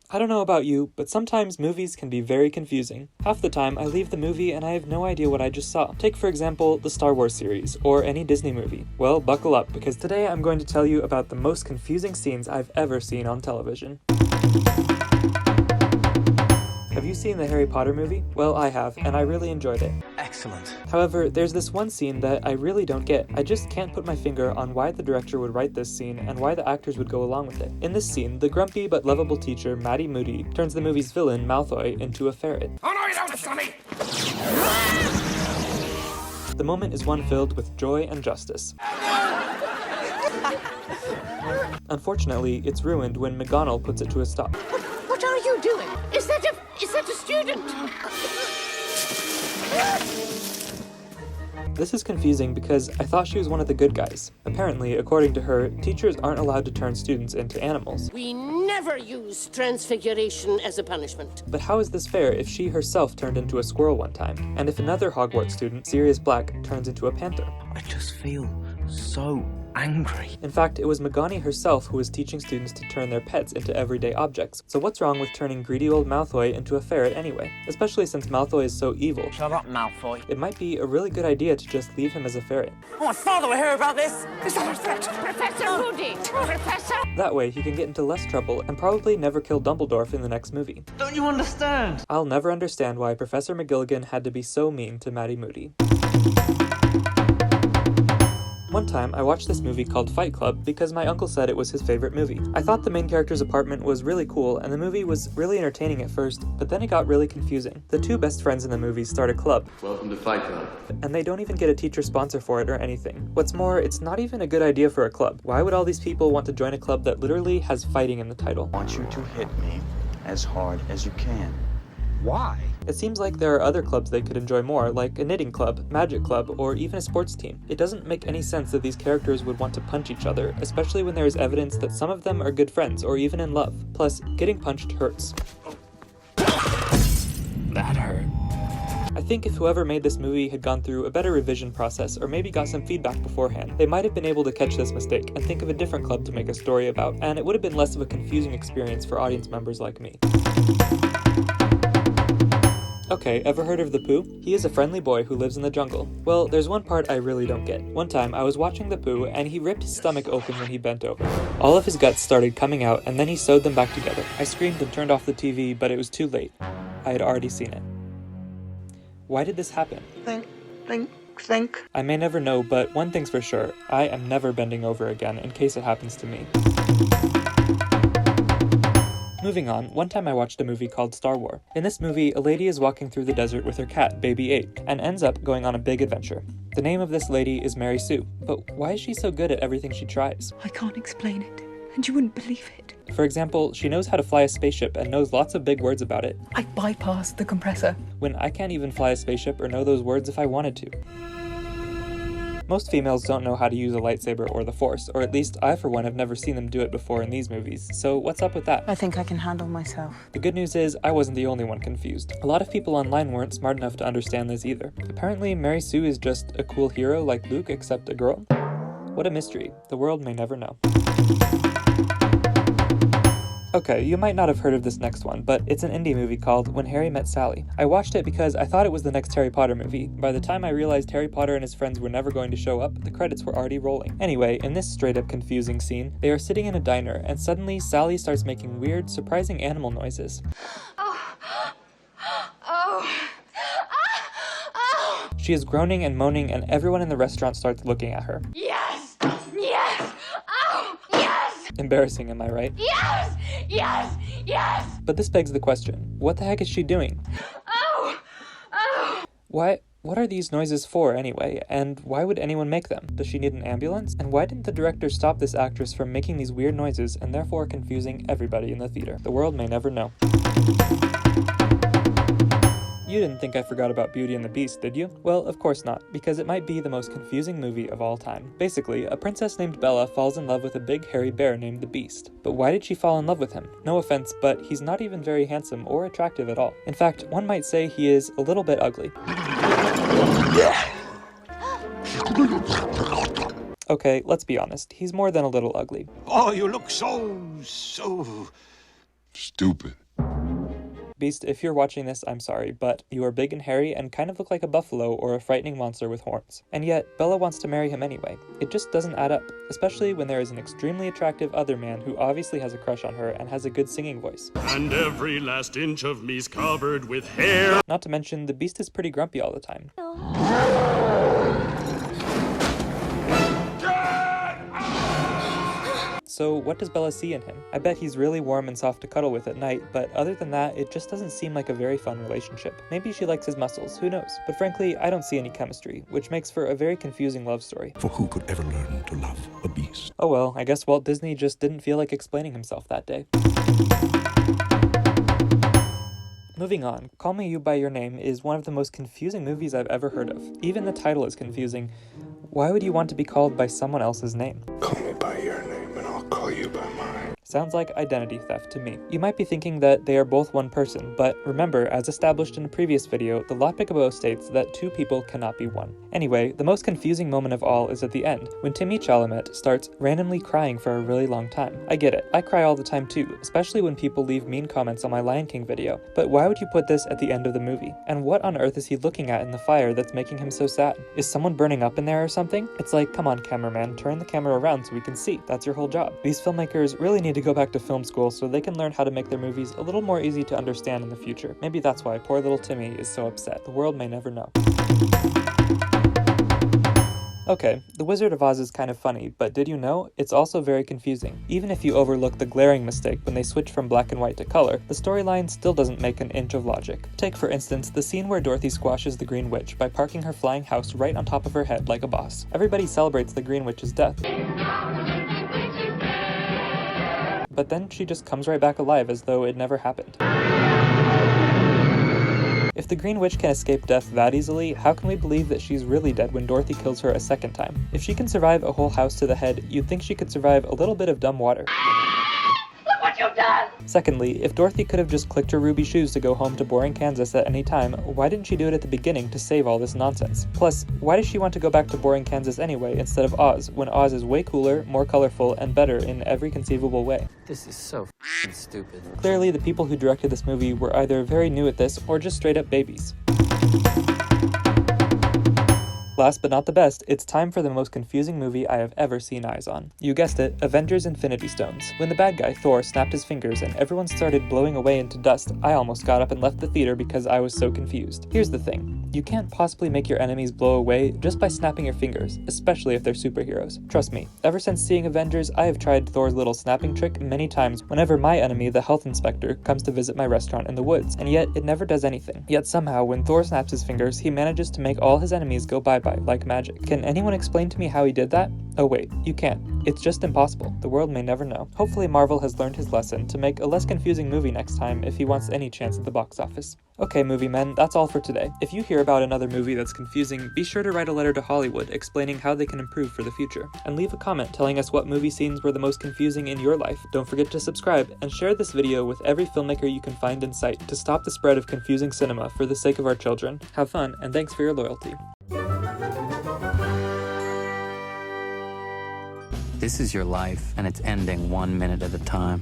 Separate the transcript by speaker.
Speaker 1: I don't know about you, but sometimes movies can be very confusing. Half the time, I leave the movie and I have no idea what I just saw. Take, for example, the Star Wars series, or any Disney movie. Well, buckle up, because today I'm going to tell you about the most confusing scenes I've ever seen on television. Have you seen the Harry Potter movie? Well, I have, and I really enjoyed it.
Speaker 2: Excellent.
Speaker 1: However, there's this one scene that I really don't get. I just can't put my finger on why the director would write this scene and why the actors would go along with it. In this scene, the grumpy but lovable teacher, Maddie Moody, turns the movie's villain, Malfoy, into a ferret.
Speaker 2: Oh no, you don't, Sonny!
Speaker 1: The moment is one filled with joy and justice. Unfortunately, it's ruined when McGonagall puts it to a stop.
Speaker 3: What are you doing? Is that a student?
Speaker 1: This is confusing because I thought she was one of the good guys. Apparently, according to her, teachers aren't allowed to turn students into animals.
Speaker 3: We never use transfiguration as a punishment.
Speaker 1: But how is this fair if she herself turned into a squirrel one time? And if another Hogwarts student, Sirius Black, turns into a panther?
Speaker 2: I just feel so angry.
Speaker 1: In fact, it was McGonagall herself who was teaching students to turn their pets into everyday objects. So what's wrong with turning greedy old Malfoy into a ferret anyway? Especially since Malfoy is so evil.
Speaker 2: Shut up, Malfoy.
Speaker 1: It might be a really good idea to just leave him as a ferret.
Speaker 2: Oh, my father will hear about this. Is that a threat?
Speaker 3: Professor Moody! Professor!
Speaker 1: That way, he can get into less trouble and probably never kill Dumbledore in the next movie.
Speaker 2: Don't you understand?
Speaker 1: I'll never understand why Professor McGilligan had to be so mean to Maddie Moody. One time, I watched this movie called Fight Club because my uncle said it was his favorite movie. I thought the main character's apartment was really cool, and the movie was really entertaining at first, but then it got really confusing. The two best friends in the movie start a club.
Speaker 4: Welcome to Fight Club.
Speaker 1: And they don't even get a teacher sponsor for it or anything. What's more, it's not even a good idea for a club. Why would all these people want to join a club that literally has fighting in the title?
Speaker 5: I want you to hit me as hard as you can. Why?
Speaker 1: It seems like there are other clubs they could enjoy more, like a knitting club, magic club, or even a sports team. It doesn't make any sense that these characters would want to punch each other, especially when there is evidence that some of them are good friends or even in love. Plus, getting punched hurts.
Speaker 2: That hurt.
Speaker 1: I think if whoever made this movie had gone through a better revision process or maybe got some feedback beforehand, they might have been able to catch this mistake and think of a different club to make a story about, and it would have been less of a confusing experience for audience members like me. Okay, ever heard of the Pooh? He is a friendly boy who lives in the jungle. Well, there's one part I really don't get. One time, I was watching the Pooh, and he ripped his stomach open when he bent over. All of his guts started coming out, and then he sewed them back together. I screamed and turned off the TV, but it was too late. I had already seen it. Why did this happen?
Speaker 5: Think.
Speaker 1: I may never know, but one thing's for sure. I am never bending over again in case it happens to me. Moving on, one time I watched a movie called Star Wars. In this movie, a lady is walking through the desert with her cat, Baby 8, and ends up going on a big adventure. The name of this lady is Mary Sue, but why is she so good at everything she tries?
Speaker 6: I can't explain it, and you wouldn't believe it.
Speaker 1: For example, she knows how to fly a spaceship and knows lots of big words about it,
Speaker 6: I bypassed the compressor.
Speaker 1: when I can't even fly a spaceship or know those words if I wanted to. Most females don't know how to use a lightsaber or the Force, or at least I for one have never seen them do it before in these movies, so what's up with that?
Speaker 6: I think I can handle myself.
Speaker 1: The good news is, I wasn't the only one confused. A lot of people online weren't smart enough to understand this either. Apparently, Mary Sue is just a cool hero like Luke, except a girl? What a mystery. The world may never know. Okay, you might not have heard of this next one, but it's an indie movie called When Harry Met Sally. I watched it because I thought it was the next Harry Potter movie. By the time I realized Harry Potter and his friends were never going to show up, the credits were already rolling. Anyway, in this straight-up confusing scene, they are sitting in a diner, and suddenly Sally starts making weird, surprising animal noises. She is groaning and moaning, and everyone in the restaurant starts looking at her.
Speaker 3: Yes! Yes! Oh! Yes!
Speaker 1: Embarrassing, am I right?
Speaker 3: Yes! Yes! Yes!
Speaker 1: But this begs the question, what the heck is she doing?
Speaker 3: Oh! Oh!
Speaker 1: What are these noises for anyway, and why would anyone make them? Does she need an ambulance? And why didn't the director stop this actress from making these weird noises and therefore confusing everybody in the theater? The world may never know. You didn't think I forgot about Beauty and the Beast, did you? Well, of course not, because it might be the most confusing movie of all time. Basically, a princess named Bella falls in love with a big hairy bear named the Beast. But why did she fall in love with him? No offense, but he's not even very handsome or attractive at all. In fact, one might say he is a little bit ugly. Okay, let's be honest, he's more than a little ugly.
Speaker 4: Oh, you look so
Speaker 7: Stupid.
Speaker 1: Beast, if you're watching this, I'm sorry, but you are big and hairy and kind of look like a buffalo or a frightening monster with horns. And yet, Bella wants to marry him anyway. It just doesn't add up, especially when there is an extremely attractive other man who obviously has a crush on her and has a good singing voice.
Speaker 8: And every last inch of me's covered with hair.
Speaker 1: Not to mention, the Beast is pretty grumpy all the time. So what does Bella see in him? I bet he's really warm and soft to cuddle with at night, but other than that, it just doesn't seem like a very fun relationship. Maybe she likes his muscles, who knows? But frankly, I don't see any chemistry, which makes for a very confusing love story.
Speaker 7: For who could ever learn to love a beast?
Speaker 1: Oh well, I guess Walt Disney just didn't feel like explaining himself that day. Moving on, Call Me You By Your Name is one of the most confusing movies I've ever heard of. Even the title is confusing. Why would you want to be called by someone else's name?
Speaker 7: Call me by your name and I'll call you by mine.
Speaker 1: Sounds like identity theft to me. You might be thinking that they are both one person, but remember, as established in a previous video, the Law Picabo states that two people cannot be one. Anyway, the most confusing moment of all is at the end, when Timmy Chalamet starts randomly crying for a really long time. I get it, I cry all the time too, especially when people leave mean comments on my Lion King video, but why would you put this at the end of the movie? And what on earth is he looking at in the fire that's making him so sad? Is someone burning up in there or something? It's like, come on cameraman, turn the camera around so we can see. That's your whole job. These filmmakers really need to go back to film school so they can learn how to make their movies a little more easy to understand in the future. Maybe that's why poor little Timmy is so upset. The world may never know. Okay, The Wizard of Oz is kind of funny, but did you know? It's also very confusing. Even if you overlook the glaring mistake when they switch from black and white to color, the storyline still doesn't make an inch of logic. Take, for instance, the scene where Dorothy squashes the Green Witch by parking her flying house right on top of her head like a boss. Everybody celebrates the Green Witch's death. But then she just comes right back alive as though it never happened. If the Green Witch can escape death that easily, how can we believe that she's really dead when Dorothy kills her a second time? If she can survive a whole house to the head, you'd think she could survive a little bit of dumb water.
Speaker 3: Look what you've done!
Speaker 1: Secondly, if Dorothy could have just clicked her ruby shoes to go home to boring Kansas at any time, why didn't she do it at the beginning to save all this nonsense? Plus, why does she want to go back to boring Kansas anyway instead of Oz, when Oz is way cooler, more colorful, and better in every conceivable way?
Speaker 2: This is so f***ing stupid.
Speaker 1: Clearly, the people who directed this movie were either very new at this or just straight up babies. Last but not the best, it's time for the most confusing movie I have ever seen eyes on. You guessed it, Avengers Infinity Stones. When the bad guy, Thor, snapped his fingers and everyone started blowing away into dust, I almost got up and left the theater because I was so confused. Here's the thing, you can't possibly make your enemies blow away just by snapping your fingers, especially if they're superheroes. Trust me, ever since seeing Avengers, I have tried Thor's little snapping trick many times whenever my enemy, the health inspector, comes to visit my restaurant in the woods, and yet it never does anything. Yet somehow, when Thor snaps his fingers, he manages to make all his enemies go bye-bye like magic. Can anyone explain to me how he did that? Oh wait, you can't. It's just impossible. The world may never know. Hopefully Marvel has learned his lesson to make a less confusing movie next time if he wants any chance at the box office. Okay, movie men, that's all for today. If you hear about another movie that's confusing, be sure to write a letter to Hollywood explaining how they can improve for the future. And leave a comment telling us what movie scenes were the most confusing in your life. Don't forget to subscribe, and share this video with every filmmaker you can find in sight to stop the spread of confusing cinema for the sake of our children. Have fun, and thanks for your loyalty.
Speaker 2: This is your life, and it's ending 1 minute at a time.